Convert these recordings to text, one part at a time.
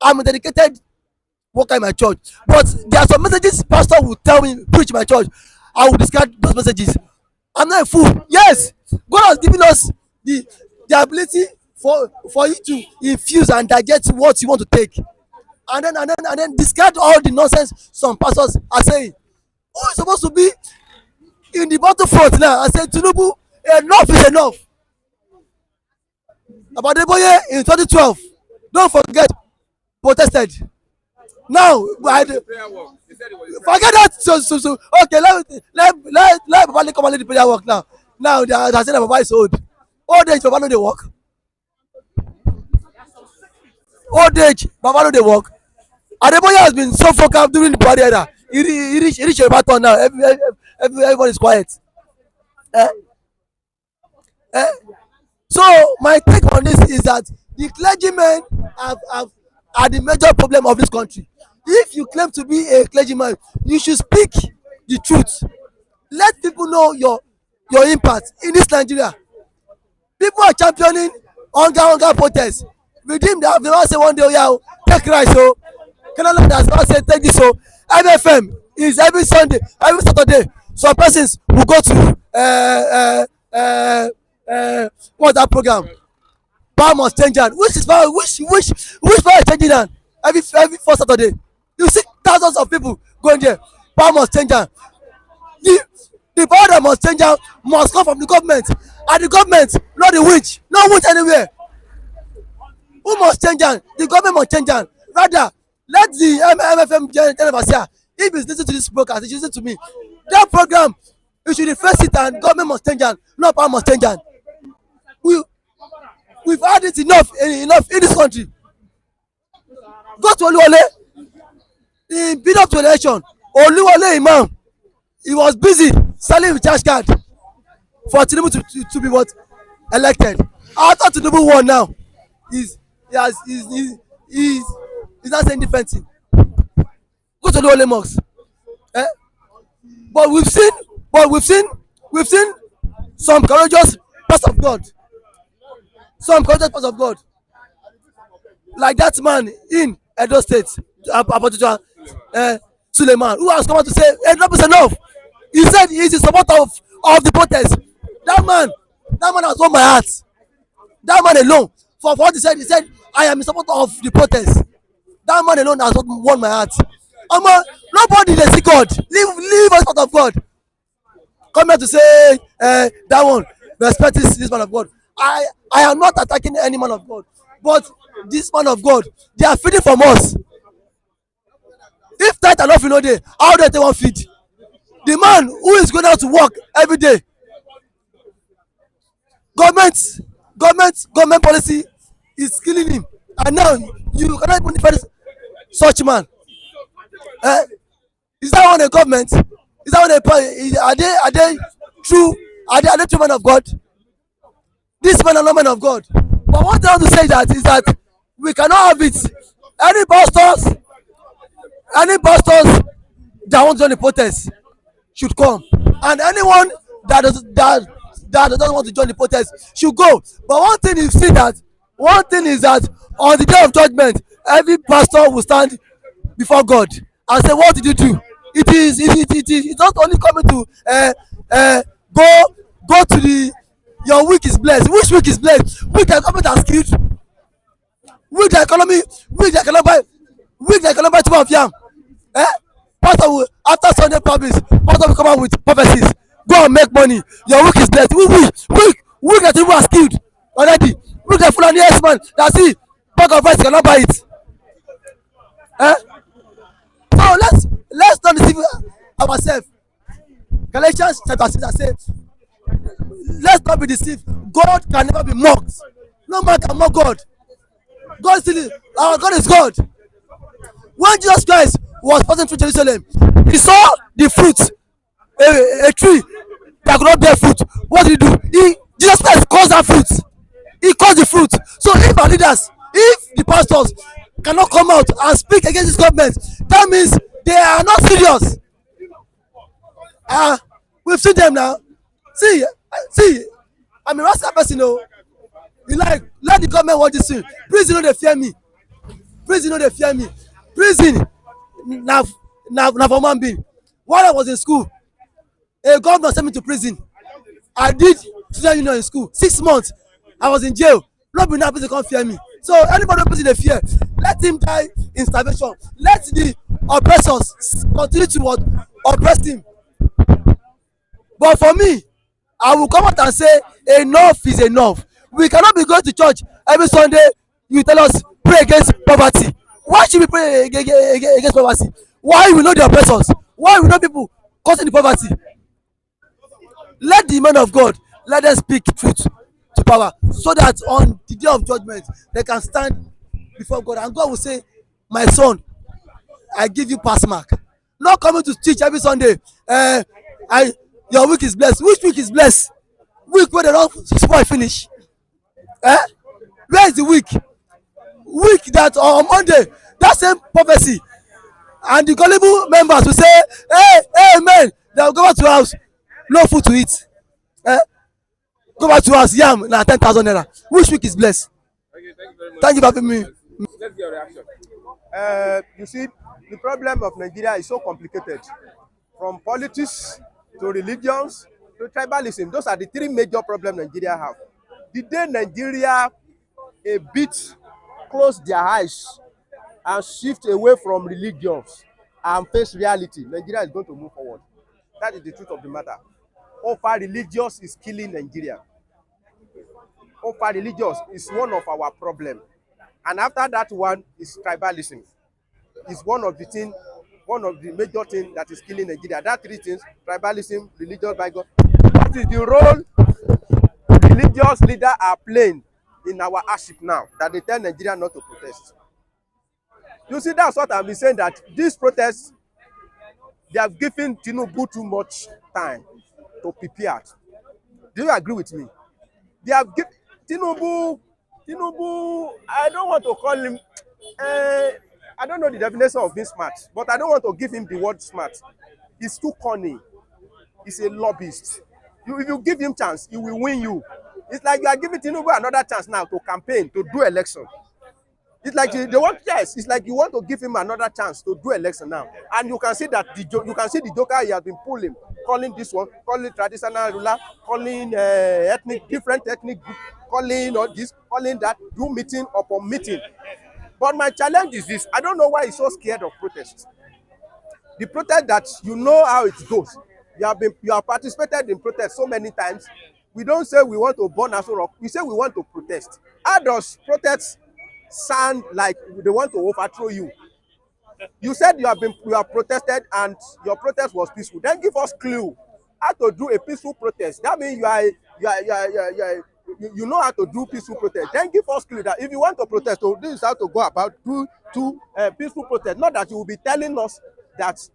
I'm a dedicated worker in my church, but there are some messages pastor will tell me preach in my church. I will discard those messages. I'm not a fool. Yes, God has given us the ability for you to infuse and digest what you want to take, and then discard all the nonsense some pastors are saying. Who is supposed to be in the battlefront now and say Tinubu, enough is enough? About Boye in 2012, don't forget, protested. Now forget that. So okay, let Baba come and lead the prayer work now. Now they are saying that Baba is old. Old age Baba no dey work. Old age Baba no dey work. Adeboye has been so vocal during the party era. He reach a baton now. Everybody is quiet. Eh? Eh? So my take on this is that the clergymen are the major problem of this country. If you claim to be a clergyman, you should speak the truth. Let people know your impact in this Nigeria. People are championing hunger protest. Redeem they have never say one day, oh yeah, take rice, oh. Canada has not said take this, oh. MFM is every Sunday, every Saturday. Some persons will go to what's that program? Power must change hand. Which power is changing hand? Every first Saturday. You see thousands of people going there. Power must change hand. The power that must change hand must come from the government. And the government, not the witch. No witch anywhere. Who must change hand? The government must change hand. Rather, let the MFM general overseer, if he's listening to this broadcast, he should listen to me. That program, you should face it and government must change hand. No power must change hand. We've had it enough in this country. Go to Oluwole. In build up to election, Oluwole Imam, he was busy selling recharge card for Tinubu to be what? Elected. After Tinubu won now, he's not saying different thing. Go to Oluwole Mosques. Eh? But we've seen some courageous pastors of God. Some courageous pastors of God. Like that man in Edo State, Suleiman, who has come out to say enough is enough. He said he is in support of the protest. That man has won my heart. That man alone, for what he said, I am in support of the protest. That man alone has won my heart. Nobody dey see God. Leave us out of God. Come here to say that one respect this man of God. I am not attacking any man of God, but this man of God, they are feeding from us. If tithe and offering no dey, how do they want feed? The man who is going out to work every day, government policy is killing him, and now you cannot even defend such man. Is that one a government? Is that one are they true? Are they true men of God? This man are not men of God. But what I want to say is that we cannot have it. Any pastors that want to join the protest should come, and anyone that doesn't want to join the protest should go. But one thing is that on the day of judgment, every pastor will stand before God and say, what did you do? It is not only coming to go to the your week is blessed. Which week is blessed? Week the government has killed. Week the economy too of yam. Pastor will, after Sunday promise, pastor will come out with prophecies. Go and make money. Your week is blessed. Week that people has killed already. Week the Fulani man that see bag of rice cannot buy it. So let's not deceive ourselves. Galatians chapter 6 say, let's not be deceived. God can never be mocked. No man can mock God. God still, our God is God. When Jesus Christ was passing through Jerusalem, he saw the fruit, a tree that could not bear fruit. What did he do? Jesus Christ caused that fruit. He caused the fruit. So if our leaders, if the pastors cannot come out and speak against this government, that means they are not serious. We've seen them now. See, I'm a rascal person, you know. You like, let the government watch this thing. Please, they fear me. prison no dey fear me. Prison na for human being. While I was in school, a governor sent me to prison. I did student union in school 6 months. I was in jail. No be now prison come fear me. So anybody wey prison dey fear, let him die in starvation. Let the oppressors continue to oppress him. But for me, I will come out and say enough is enough. We cannot be going to church every Sunday. You tell us pray against poverty. Why should we pray against poverty? Why we know the oppressors? Why we know people causing the poverty? Let the men of God, let them speak truth to power, so that on the day of judgment they can stand before God, and God will say, my son, I give you pass mark. Not coming to teach every Sunday. I Your week is blessed. Which week is blessed? Week wey dem don spoil finish. Where is the week? Week that on Monday, that same prophecy, and the gullible members will say, hey, amen. They will go back to house, no food to eat. Go back to house, yam na 10,000 naira. Which week is blessed? Thank you for having me. Let's get your reaction. You see, the problem of Nigeria is so complicated. From politics to religions to tribalism, those are the three major problems Nigeria have. The day Nigeria a bit close their eyes and shift away from religions and face reality, Nigeria is going to move forward. That is the truth of the matter. Over religious is killing Nigeria. Over religious is one of our problems. And after that one is tribalism. It's one of the major things that is killing Nigeria. That three things: tribalism, religious bigotry. What is the role religious leaders are playing in our hardship now that they tell Nigeria not to protest? You see, that's what I've been saying, that these protests, they have given Tinubu too much time to prepare. Do you agree with me? They have given Tinubu, I don't want to call him, I don't know the definition of being smart, but I don't want to give him the word smart. He's too cunning. He's a lobbyist. If you give him chance, he will win you. It's like you are giving Tinubu another chance now to campaign, to do election. It's like it's like you want to give him another chance to do election now. And you can see that the joker he has been pulling, calling this one, calling traditional ruler, calling different ethnic group, calling all this, calling that, do meeting upon meeting. But my challenge is this: I don't know why he's so scared of protest. The protest that you know how it goes. You have participated in protest so many times. We don't say we want to burn Aso Rock. We say we want to protest. How does protest sound like they want to overthrow you? You said you have protested and your protest was peaceful. Then give us clue how to do a peaceful protest. That means you know how to do peaceful protest. Then give us clue that if you want to protest, so this is how to go about do peaceful protest. Not that you will be telling us that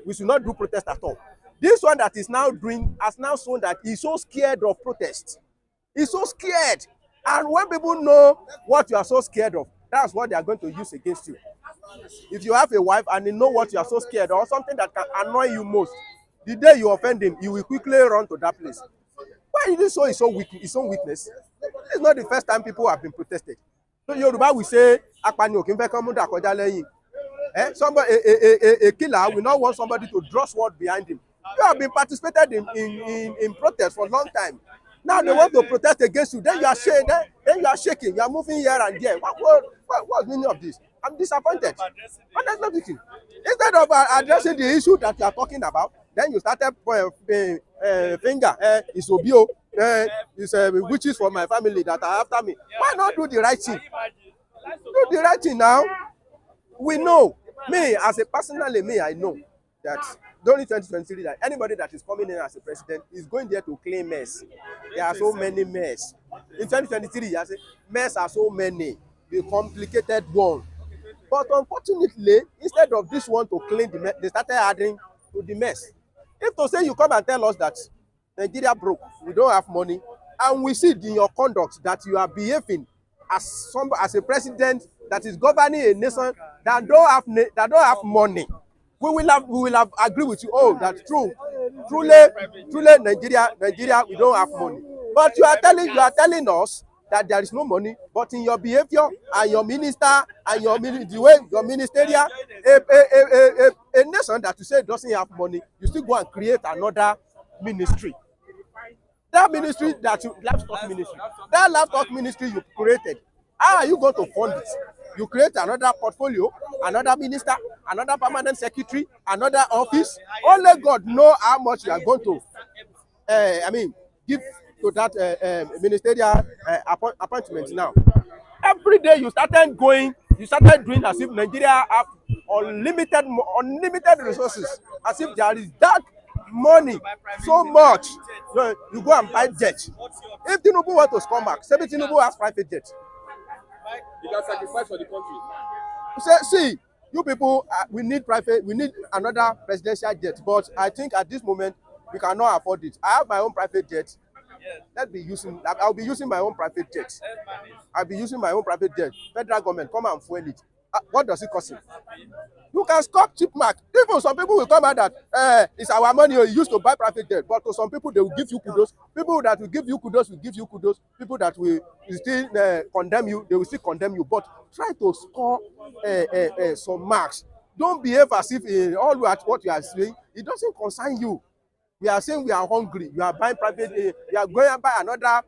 we should not do protest at all. This one that is now doing has now shown that he's so scared of protest. He's so scared. And when people know what you are so scared of, that's what they are going to use against you. If you have a wife and they know what you are so scared of, or something that can annoy you most, the day you offend him, he will quickly run to that place. Why is this so his own weakness? It's not the first time people have been protested. So Yoruba will say, Apani okin fe kan mu da koja leyin. Somebody, a killer will not want somebody to draw sword behind him. You have been participated in protest for a long time. Now they want to protest against you. Then you are shaking. Then you are shaking. You are moving here and there. What's the meaning of this? I'm disappointed. But that's not the thing. Instead of addressing the issue that you are talking about, then you started finger. It's Obio. It's witches from my family that are after me. Why not do the right thing? Do the right thing now. We know. Me, as a personally, I know that during 2023, that anybody that is coming in as a president is going there to claim mess. There are so many mess. In 2023, I say mess are so many, the complicated one. But unfortunately, instead of this one to clean the mess, they started adding to the mess. If to say you come and tell us that Nigeria broke, we don't have money, and we see in your conduct that you are behaving as a president that is governing a nation that don't have money, we will have agree with you. Oh, that's true. Truly, Nigeria, we don't have money. But you are telling us that there is no money, but in your behavior and your minister and the way your ministerial, a nation that you say doesn't have money, you still go and create another ministry. That ministry that you livestock ministry you created, how are you going to fund it? You create another portfolio, another minister, another permanent secretary, another office. Only God know how much you are going to give to that ministerial appointment now. Every day you started doing as if Nigeria have unlimited resources, as if there is that money so much. You go and buy jet. If Tinubu want to come back, say Tinubu has private jet. You can sacrifice for the country. Say, see, you people, we need another presidential jet, but I think at this moment we cannot afford it. I have my own private jet. I'll be using my own private jet. I'll be using my own private jet. Federal government come and fuel it. What does it cost him? You can stop cheap mark. Even some people will come out that it's our money you used to buy private jet, but to some people they will give you kudos. People that will give you kudos will give you kudos. People that will still condemn you, they will still condemn you. But try to score some marks. Don't behave as if all what you are saying, it doesn't concern you. We are saying we are hungry. You are buying private. You are going to buy another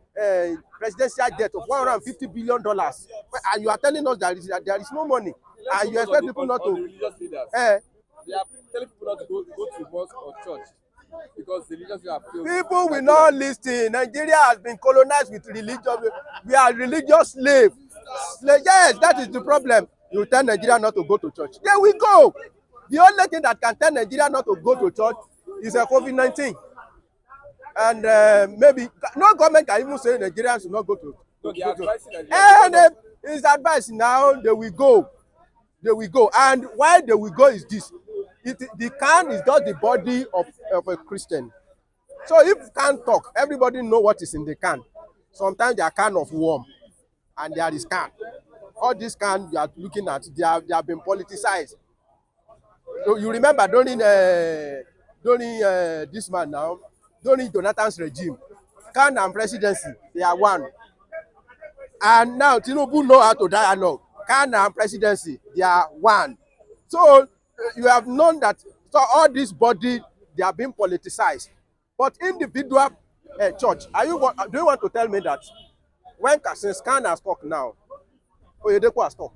presidential jet of $150 billion, and you are telling us that there is no money, and you expect people not to. They are telling people not to go to mosque or church because the religious leaders have failed. People will not listen. Nigeria has been colonized with religion. We are religious slaves. Yes, that is the problem. You tell Nigeria not to go to church. There we go. The only thing that can tell Nigeria not to go to church is a COVID-19, and maybe no government can even say Nigerians should not go to. So they are advising And his advice now, they will go, and why they will go is this: the can is just the body of a Christian. So if can talk, everybody know what is in the can. Sometimes they are can of worm, and there is can. All these can you are looking at, they have been politicized. So you remember during this man now, during Jonathan's regime, can and presidency, they are one. And now Tinubu know how to dialogue. Can and presidency, they are one. So you have known that. So all this body, they are being politicized. But individual church, do you want to tell me that when since Can has talked now, Oyedepo has talked?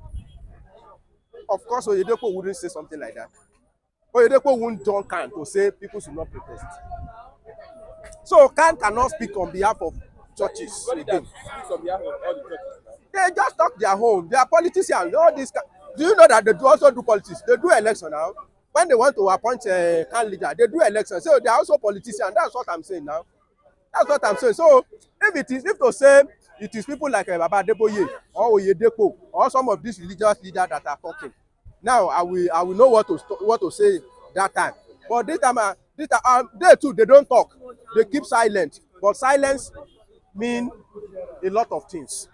Of course, Oyedepo wouldn't say something like that. Oyedepo won't join Can to say people should not protest. So Can cannot speak on behalf of churches. on behalf of all the churches now. They just talk their own. They are politicians. All this. Do you know that they also do politics? They do election now. When they want to appoint a Can leader, they do election. So they are also politicians. That's what I'm saying now. That's what I'm saying. So if to say it is people like Baba Adeboye or Oyedepo or some of these religious leaders that are talking, now I will know what to say that time. But this time they too, they don't talk. They keep silent. But silence mean a lot of things.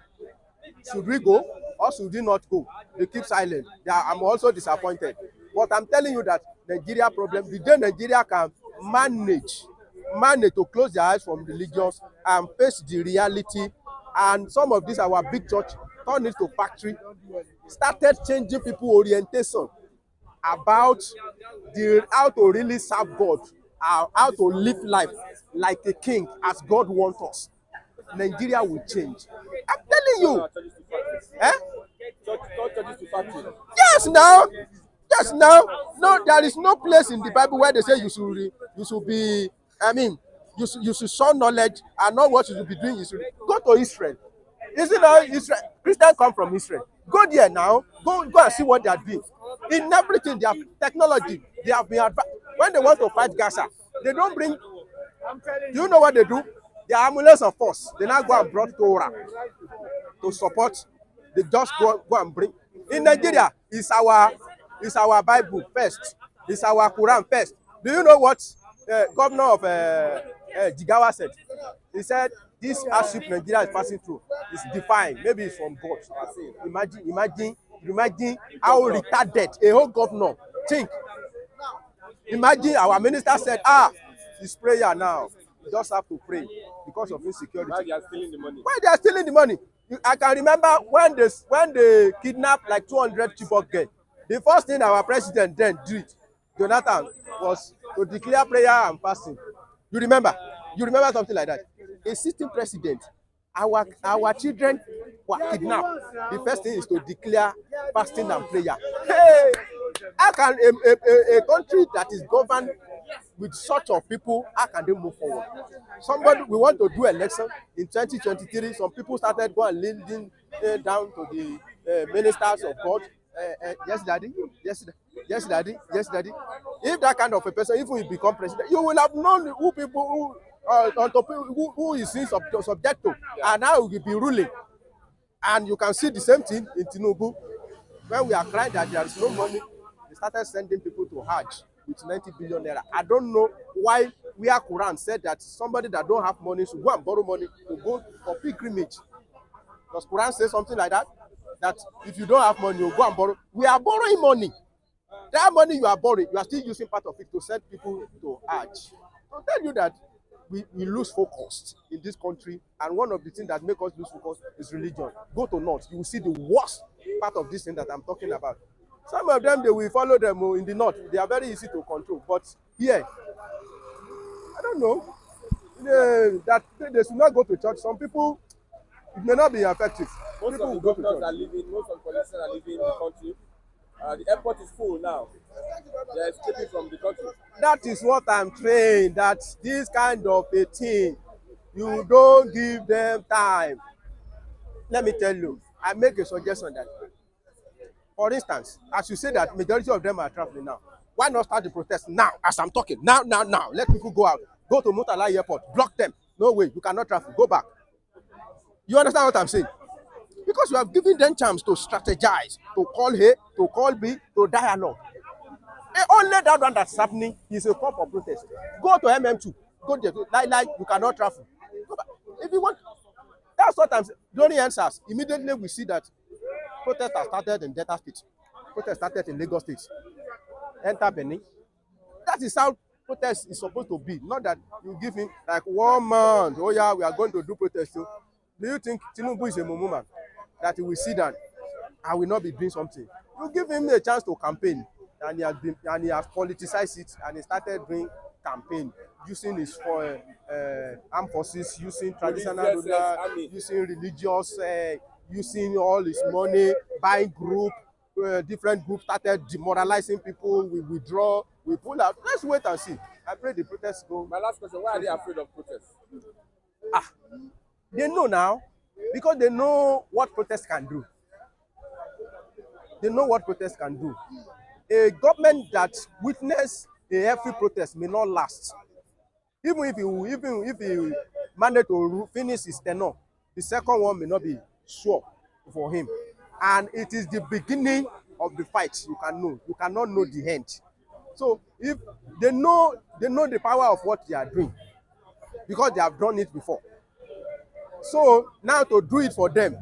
Should we go or should we not go? They keep silent. I'm also disappointed. But I'm telling you that Nigeria problem, the day Nigeria can manage to close their eyes from religions and face the reality, and some of these our big church turn it to factory, started changing people orientation about how to really serve God, how to live life like a king as God wants us. Nigeria will change. I'm telling you. Churches to factory. Yes, now. No, there is no place in the Bible where they say you should be. You should show knowledge and not what you should be doing. You should go to Israel. Isn't it Israel? Christians come from Israel. Go there now. Go and see what they are doing. In everything, they have technology. They have been advanced. When they want to fight Gaza, they don't bring. Do you know what they do? They are amulets of force. They now go and brought Torah to support. They just go and bring. In Nigeria, it's our Bible first. It's our Quran first. Do you know what governor of Jigawa said? He said this hardship Nigeria is passing through is divine. Maybe it's from God. Imagine how retarded a whole governor think. Imagine our minister said, it's prayer now. You just have to pray because of insecurity. Why they are stealing the money? Why they are stealing the money? I can remember when they kidnapped like 200 Chibok girls. The first thing our president then did, Jonathan, was to declare prayer and fasting. You remember? You remember something like that? A sitting president, our children were kidnapped. The first thing is to declare fasting and prayer. Hey, how can a country that is governed with such of people, how can they move forward? Somebody, we want to do election in 2023. Some people started going leading down to the ministers of God. Yes, daddy. Yes, yes, daddy. Yes, daddy. If that kind of a person, if we become president, you will have known who people on top who is subject to, and now we will be ruling. And you can see the same thing in Tinubu. When we are crying that there is no money, they started sending people to Hajj with 90 billion naira. I don't know why where Quran said that somebody that don't have money should go and borrow money to go for pilgrimage. Does Quran say something like that? That if you don't have money, you go and borrow. We are borrowing money. That money you are borrowing, you are still using part of it to send people to Hajj. I'll tell you that we lose focus in this country, and one of the things that make us lose focus is religion. Go to north, you will see the worst part of this thing that I'm talking about. Some of them, they will follow them in the north. They are very easy to control. But here, I don't know, that they should not go to church. Some people, it may not be effective. Most People of will the go to doctors church. are leaving, most of the politicians are leaving the country. The airport is full now. They are escaping from the country. That is what I'm saying, that this kind of a thing, you don't give them time. Let me tell you, I make a suggestion that, for instance, as you say that majority of them are traveling now, why not start the protest now as I'm talking? Now. Let people go out. Go to Murtala Airport, block them. No way, you cannot travel. Go back. You understand what I'm saying? Because you have given them chance to strategize, to call A, to call B, to dialogue. And only that one that's happening is a call for protest. Go to MM2. Go there. Like you cannot travel. Go back. If you want, that's what I'm saying. During answers, immediately we see that protest has started in Delta State. Protest started in Lagos State. Enter Benin. That is how protest is supposed to be. Not that you give him like 1 month. Oh yeah, we are going to do protest. So, do you think Tinubu is a mumu man that he will sit down and will not be doing something? You give him a chance to campaign, and he has politicized it, and he started doing campaign using his armed forces, using traditional ruler, using religious, using all his money, buying group. Different groups started demoralizing people. We withdraw, we pull out. Let's wait and see. I pray the protests go. My last question, why are they afraid of protests? They know now, because they know what protest can do. They know what protest can do. A government that witness a healthy protest may not last. Even if he manage to finish his tenure, the second one may not be sure for him. And it is the beginning of the fight. You cannot know the end. So if they know the power of what they are doing, because they have done it before. So now to do it for them,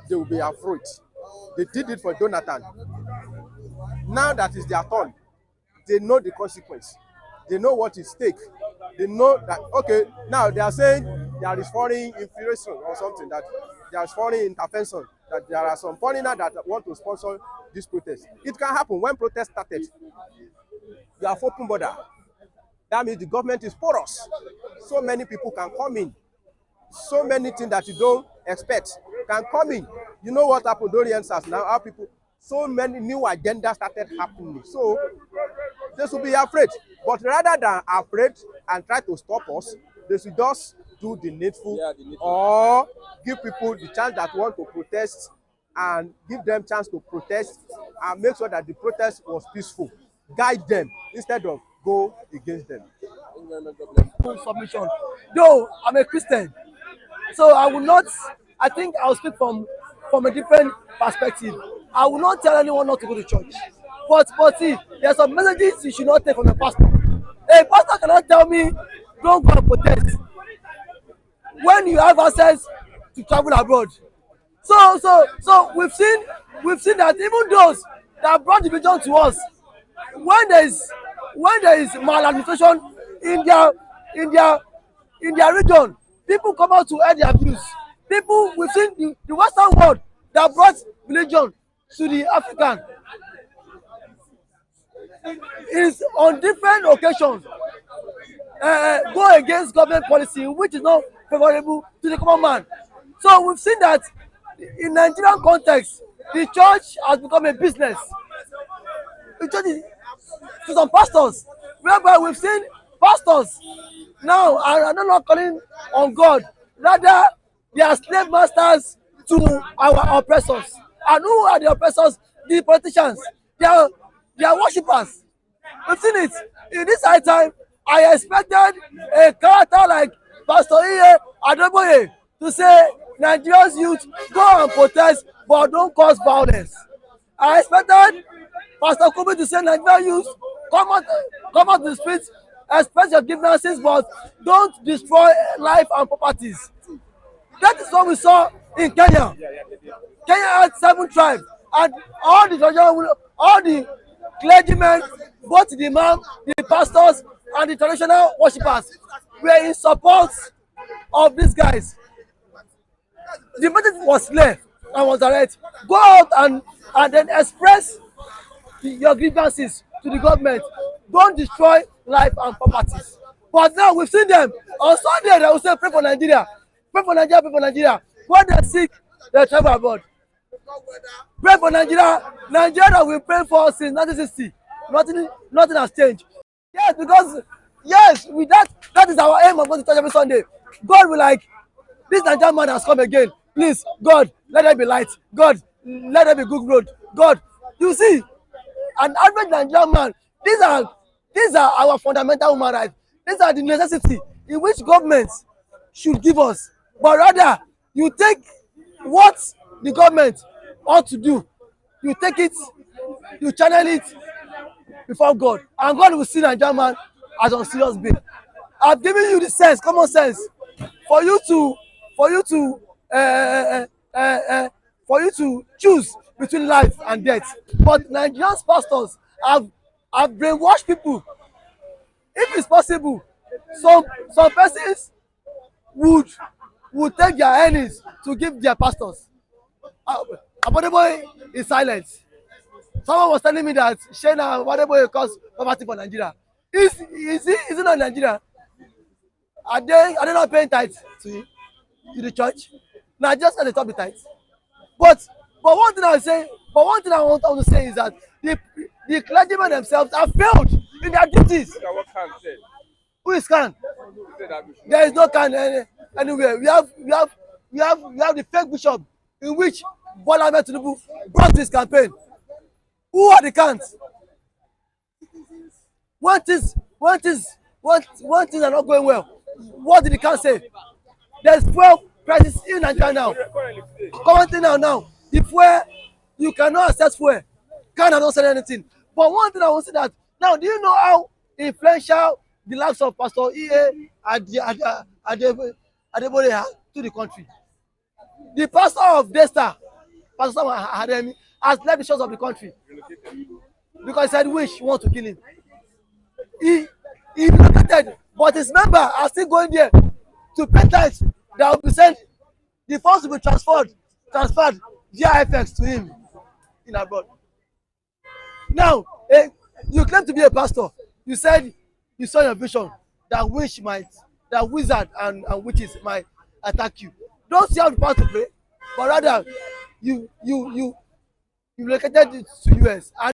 they will be afraid. They did it for Jonathan. Now that is their turn. They know the consequence. They know what is stake. They know that, okay, now they are saying there is foreign infiltration or something, that there is foreign intervention, that there are some foreigners that want to sponsor this protest. It can happen. When protest started, you have open border. That means the government is porous. So many people can come in. So many things that you don't expect can come in. You know what happened during answers now? How people, so many new agendas started happening. So they should be afraid. But rather than afraid and try to stop us, they should just do the needful, or give people the chance that want to protest, and give them chance to protest, and make sure that the protest was peaceful. Guide them instead of go against them. Submission. Though I'm a Christian, so I will not. I think I'll speak from a different perspective. I will not tell anyone not to go to church. But see, there are some messages you should not take from a pastor. A pastor cannot tell me don't go and protest when you have access to travel abroad. So we've seen that even those that brought the vision to us, when there is maladministration in their region, people come out to air their views. People, we've seen the Western world that brought religion to the African is on different occasions go against government policy which is not favourable to the common man. So we've seen that in Nigerian context, the church has become a business. The church is to some pastors, whereby we've seen pastors now are no longer calling on God, rather they are slave masters to our oppressors. And who are the oppressors? The politicians. They are worshippers. We've seen it in this high time. I expected a character like Pastor Iye Adeboye to say Nigeria's youth go and protest but don't cause violence. I expected Pastor Kubi to say Nigerian youth come out to the streets, express your grievances but don't destroy life and properties. That is what we saw in Kenya. Kenya had 7 tribes, and all the clergymen, both the imam, the pastors, and the traditional worshippers were in support of these guys. The message was clear and was direct. Go out and then express your grievances to the government. Don't destroy life and properties. But now we've seen them on Sunday. They will say pray for Nigeria, pray for Nigeria, pray for Nigeria. When they're sick, they travel abroad. Pray for Nigeria. Nigeria that we pray for since 1960. Nothing has changed. Yes, because yes, with that is our aim of going to church every Sunday. God will like, this Nigerian man has come again. Please, God, let there be light. God, let there be good road. God, you see, an average Nigerian man, these are our fundamental human rights. These are the necessity in which governments should give us. But rather, you take what the government ought to do, you take it, you channel it before God, and God will see Nigerian man as on serious bail. I've given you the sense, common sense, for you to for you to choose between life and death. But Nigerian pastors have brainwashed people. If it's possible, some persons would take their earnings to give their pastors. Abodeboye is silent. Someone was telling me that Shena Abodeboye cause poverty for Nigeria. Is it not Nigeria? Are they not paying tithes to the church? Now just at the top of the tithes. But one thing I want to say is that the clergymen themselves have failed in their duties. Look at what Khan said. Who is Khan? He said that we should There is no Khan anywhere. We have the fake bishop in which Bola Ahmed Tinubu brought this campaign. Who are the Khans? When things are not going well, what did the Khan say? There's fuel crisis in Nigeria now. Currently now, the fuel, you cannot access fuel. Khan has not said anything. But one thing I want to say that now, do you know how influential the likes of Pastor Iye Adeboye are to the country? The pastor of Daystar, Pastor Sam Ademi, has left the shores of the country because he said wish want to kill him. He relocated, but his member are still going there to pay tithes that will be sent. The funds will be transferred via FX to him in abroad. Now, you claim to be a pastor. You said you saw your vision that wizard and witches might attack you. Don't you have the power to pray, but rather you relocated it to US. And